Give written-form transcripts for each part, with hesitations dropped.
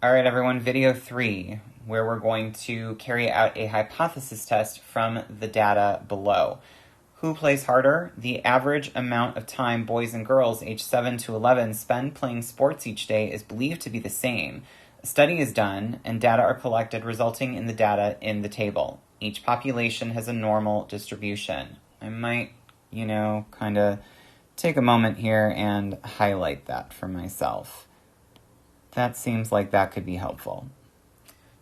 All right, everyone, video 3, where we're going to carry out a hypothesis test from the data below. Who plays harder? The average amount of time boys and girls aged 7 to 11 spend playing sports each day is believed to be the same. A study is done, and data are collected, resulting in the data in the table. Each population has a normal distribution. I might, kind of take a moment here and highlight that for myself. That seems like that could be helpful.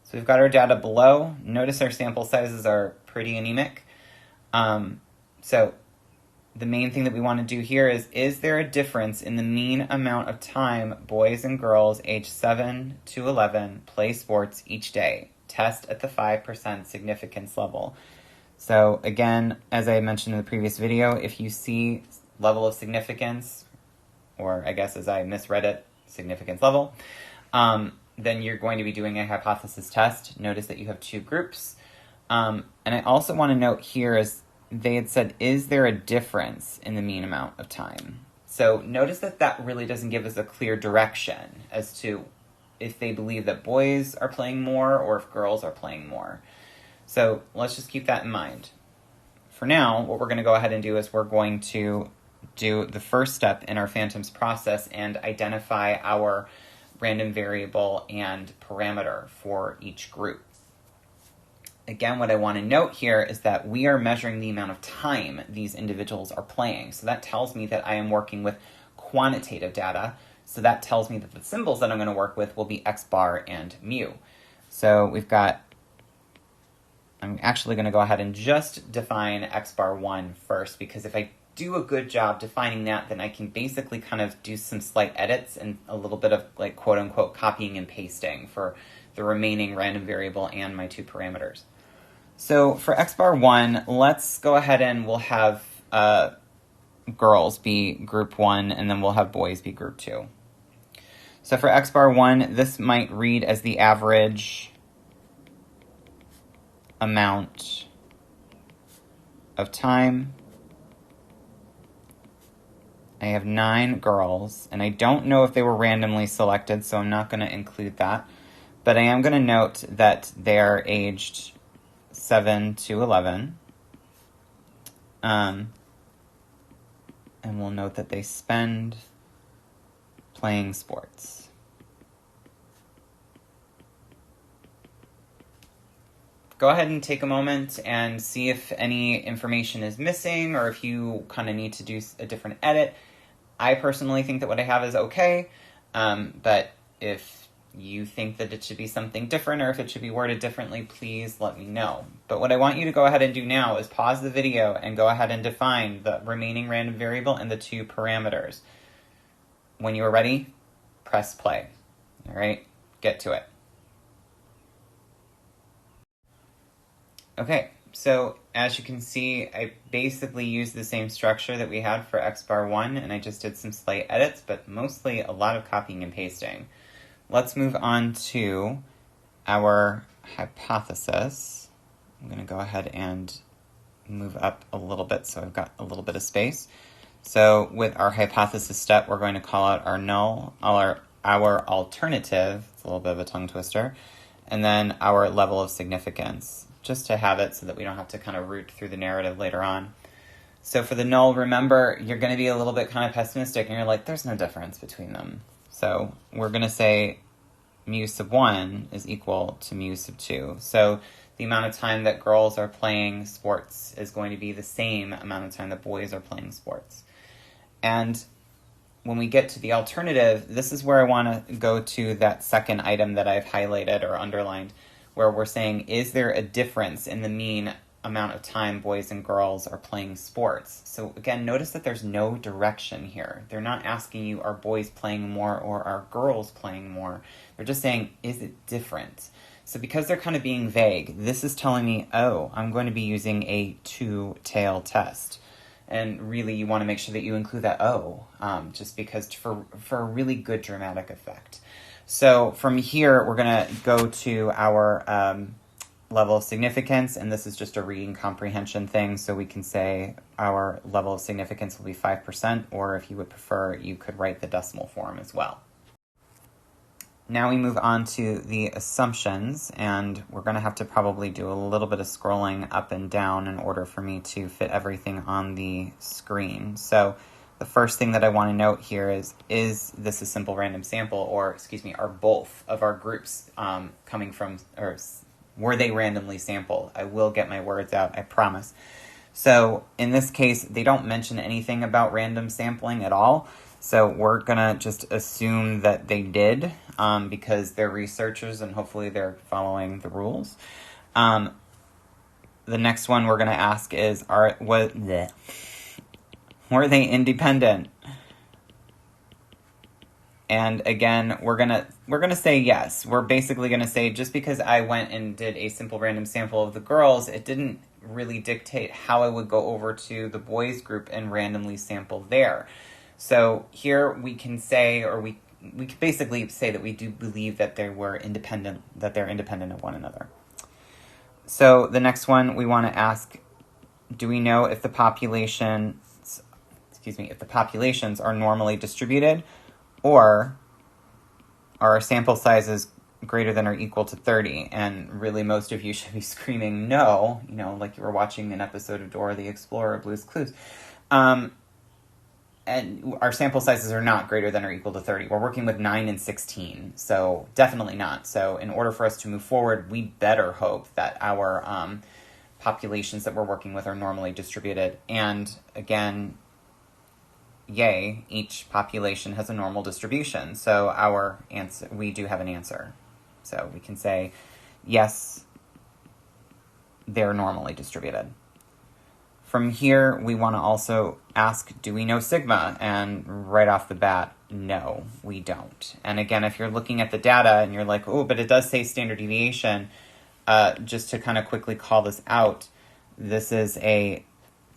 So we've got our data below. Notice our sample sizes are pretty anemic. So the main thing that we want to do here is there a difference in the mean amount of time boys and girls aged 7 to 11 play sports each day? Test at the 5% significance level. So again, as I mentioned in the previous video, if you see level of significance, or I guess as I misread it, significance level, then you're going to be doing a hypothesis test. Notice that you have two groups. And I also want to note here is they had said, is there a difference in the mean amount of time? So notice that that really doesn't give us a clear direction as to if they believe that boys are playing more or if girls are playing more. So let's just keep that in mind. For now, what we're going to go ahead and do is we're going to do the first step in our phantoms process and identify our random variable and parameter for each group. Again, what I want to note here is that we are measuring the amount of time these individuals are playing. So that tells me that I am working with quantitative data. So that tells me that the symbols that I'm going to work with will be x bar and mu. So we've got, I'm actually going to go ahead and just define x bar 1 first, because if I do a good job defining that, then I can basically kind of do some slight edits and a little bit of like quote unquote copying and pasting for the remaining random variable and my two parameters. So for x bar 1, let's go ahead and we'll have girls be group 1 and then we'll have boys be group 2. So for x bar 1, this might read as the average amount of time. I have 9 girls, and I don't know if they were randomly selected, so I'm not going to include that. But I am going to note that they're aged 7 to 11. And we'll note that they spend playing sports. Go ahead and take a moment and see if any information is missing or if you kind of need to do a different edit. I personally think that what I have is okay, but if you think that it should be something different or if it should be worded differently, please let me know. But what I want you to go ahead and do now is pause the video and go ahead and define the remaining random variable and the two parameters. When you are ready, press play. All right, get to it. Okay, so as you can see, I basically used the same structure that we had for x bar 1, and I just did some slight edits, but mostly a lot of copying and pasting. Let's move on to our hypothesis. I'm going to go ahead and move up a little bit so I've got a little bit of space. So with our hypothesis step, we're going to call out our null, our alternative, it's a little bit of a tongue twister, and then our level of significance, just to have it so that we don't have to kind of root through the narrative later on. So for the null, remember, you're going to be a little bit kind of pessimistic, and you're like, there's no difference between them. So we're going to say mu sub 1 is equal to mu sub 2. So the amount of time that girls are playing sports is going to be the same amount of time that boys are playing sports. And when we get to the alternative, this is where I want to go to that second item that I've highlighted or underlined, where we're saying, is there a difference in the mean amount of time boys and girls are playing sports? So again, notice that there's no direction here. They're not asking you, are boys playing more or are girls playing more? They're just saying, is it different? So because they're kind of being vague, this is telling me, oh, I'm going to be using a two-tail test. And really, you want to make sure that you include that just because for a really good dramatic effect. So from here, we're going to go to our level of significance, and this is just a reading comprehension thing, so we can say our level of significance will be 5%, or if you would prefer, you could write the decimal form as well. Now we move on to the assumptions, and we're going to have to probably do a little bit of scrolling up and down in order for me to fit everything on the screen. So the first thing that I want to note here is this a simple random sample, or, excuse me, are both of our groups coming from, or were they randomly sampled? I will get my words out, I promise. So in this case, they don't mention anything about random sampling at all. So we're going to just assume that they did because they're researchers and hopefully they're following the rules. The next one we're going to ask is, were they independent? And again, we're gonna say yes. We're basically gonna say just because I went and did a simple random sample of the girls, it didn't really dictate how I would go over to the boys group and randomly sample there. So here we can say, or we can basically say that we do believe that they were independent, that they're independent of one another. So the next one we want to ask, do we know if the populations are normally distributed, or are our sample sizes greater than or equal to 30? And really most of you should be screaming no, like you were watching an episode of Dora the Explorer or Blue's Clues. And our sample sizes are not greater than or equal to 30. We're working with 9 and 16, so definitely not. So in order for us to move forward, we better hope that our populations that we're working with are normally distributed. And again, yay, each population has a normal distribution. So our answer, we do have an answer. So we can say, yes, they're normally distributed. From here, we want to also ask, do we know sigma? And right off the bat, no, we don't. And again, if you're looking at the data and you're like, oh, but it does say standard deviation, just to kind of quickly call this out, this is a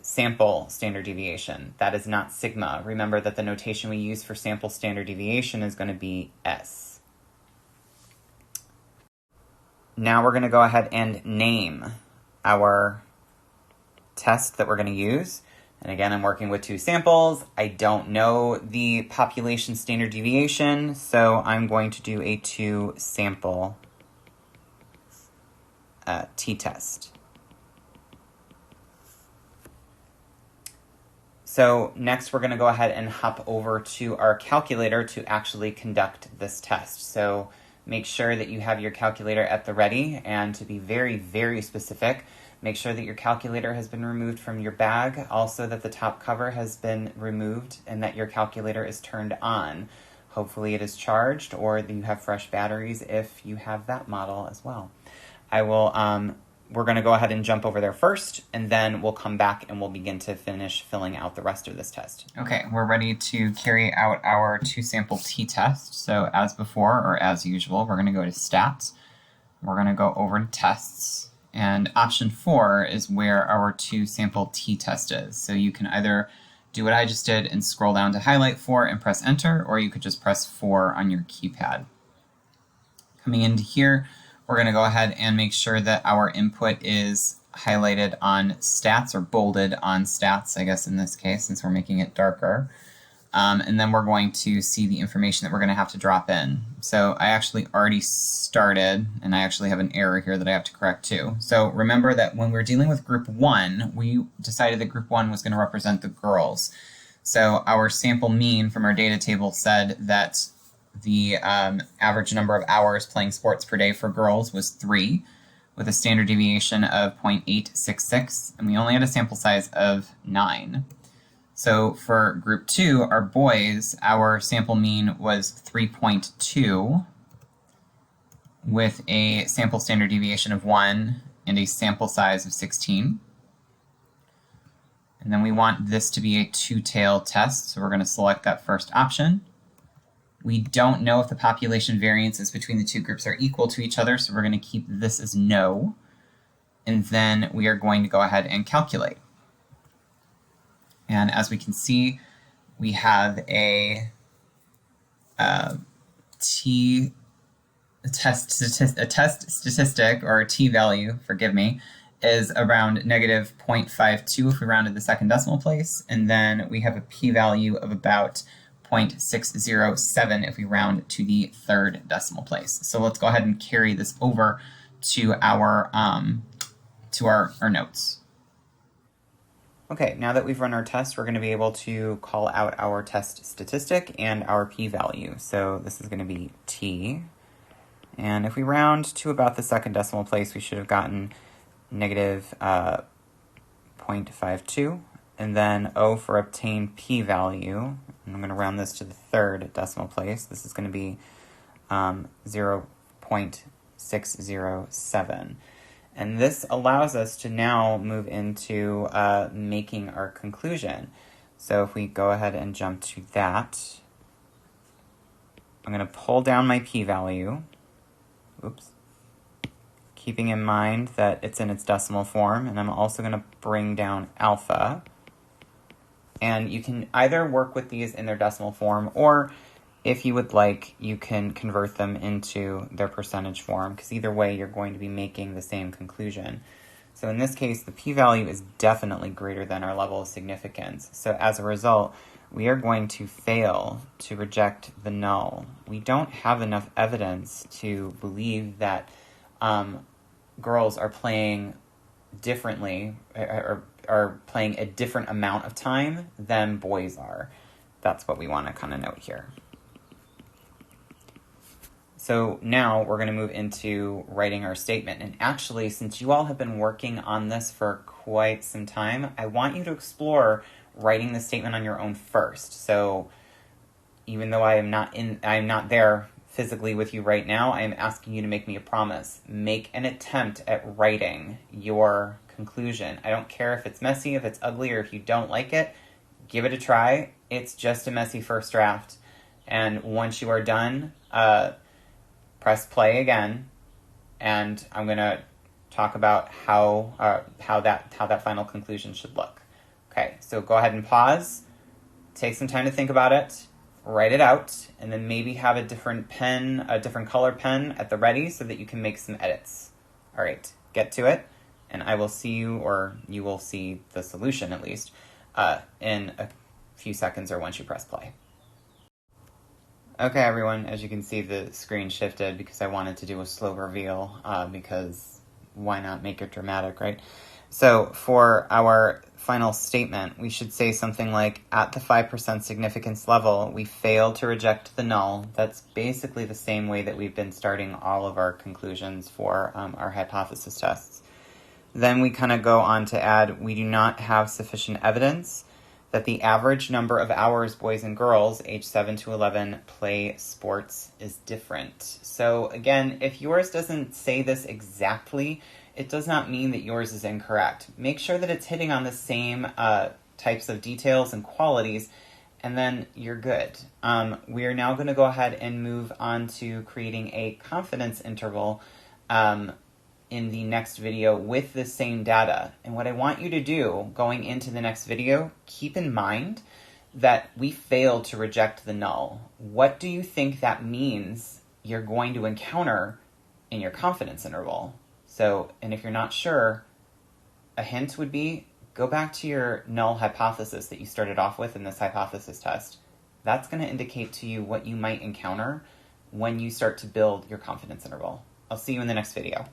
sample standard deviation. That is not sigma. Remember that the notation we use for sample standard deviation is going to be S. Now we're going to go ahead and name our test that we're going to use. And again, I'm working with 2 samples. I don't know the population standard deviation, so I'm going to do a 2-sample t-test. So next we're going to go ahead and hop over to our calculator to actually conduct this test. So make sure that you have your calculator at the ready, and to be very, very specific, make sure that your calculator has been removed from your bag, also that the top cover has been removed, and that your calculator is turned on. Hopefully it is charged, or that you have fresh batteries if you have that model as well. We're going to go ahead and jump over there first, and then we'll come back and we'll begin to finish filling out the rest of this test. Okay, we're ready to carry out our 2-sample t-test. So as before, or as usual, we're going to go to stats. We're going to go over to tests. And option 4 is where our 2-sample t-test is. So you can either do what I just did and scroll down to highlight 4 and press enter, or you could just press 4 on your keypad. Coming into here, we're going to go ahead and make sure that our input is highlighted on stats, or bolded on stats, I guess in this case, since we're making it darker. And then we're going to see the information that we're going to have to drop in. So I actually already started, and I actually have an error here that I have to correct too. So remember that when we're dealing with group 1, we decided that group 1 was going to represent the girls. So our sample mean from our data table said that the average number of hours playing sports per day for girls was 3, with a standard deviation of 0.866, and we only had a sample size of 9. So for group 2, our boys, our sample mean was 3.2, with a sample standard deviation of 1 and a sample size of 16. And then we want this to be a 2-tail test, so we're going to select that first option. We don't know if the population variances between the 2 groups are equal to each other, so we're going to keep this as no. And then we are going to go ahead and calculate. And as we can see, we have a test statistic, or a t-value, forgive me, is around negative 0.52 if we rounded the second decimal place. And then we have a p-value of about 0.607 if we round to the third decimal place. So let's go ahead and carry this over to our notes. Okay, now that we've run our test, we're going to be able to call out our test statistic and our p-value. So this is going to be t. And if we round to about the second decimal place, we should have gotten negative 0.52. And then O for obtain p-value. And I'm going to round this to the third decimal place. This is going to be 0.607. And this allows us to now move into making our conclusion. So if we go ahead and jump to that, I'm going to pull down my p-value. Oops. Keeping in mind that it's in its decimal form, and I'm also going to bring down alpha. And you can either work with these in their decimal form, or if you would like, you can convert them into their percentage form, because either way, you're going to be making the same conclusion. So in this case, the p-value is definitely greater than our level of significance. So as a result, we are going to fail to reject the null. We don't have enough evidence to believe that girls are playing differently, or are playing a different amount of time than boys are. That's what we want to kind of note here. So now we're going to move into writing our statement. And actually, since you all have been working on this for quite some time, I want you to explore writing the statement on your own first. So even though I'm not there physically with you right now, I am asking you to make me a promise. Make an attempt at writing your conclusion. I don't care if it's messy, if it's ugly, or if you don't like it, give it a try. It's just a messy first draft. And once you are done, press play again, and I'm going to talk about how that final conclusion should look. Okay, so go ahead and pause, take some time to think about it, write it out, and then maybe have a different color pen at the ready so that you can make some edits. All right, get to it, and I will see you, or you will see the solution at least, in a few seconds or once you press play. Okay, everyone, as you can see, the screen shifted because I wanted to do a slow reveal, because why not make it dramatic, right? So for our final statement, we should say something like, at the 5% significance level, we fail to reject the null. That's basically the same way that we've been starting all of our conclusions for our hypothesis tests. Then we kind of go on to add, we do not have sufficient evidence that the average number of hours boys and girls age 7 to 11 play sports is different. So again, if yours doesn't say this exactly, it does not mean that yours is incorrect. Make sure that it's hitting on the same types of details and qualities, and then you're good. We are now going to go ahead and move on to creating a confidence interval in the next video with the same data. And what I want you to do going into the next video, keep in mind that we failed to reject the null. What do you think that means you're going to encounter in your confidence interval? So, and if you're not sure, a hint would be, go back to your null hypothesis that you started off with in this hypothesis test. That's going to indicate to you what you might encounter when you start to build your confidence interval. I'll see you in the next video.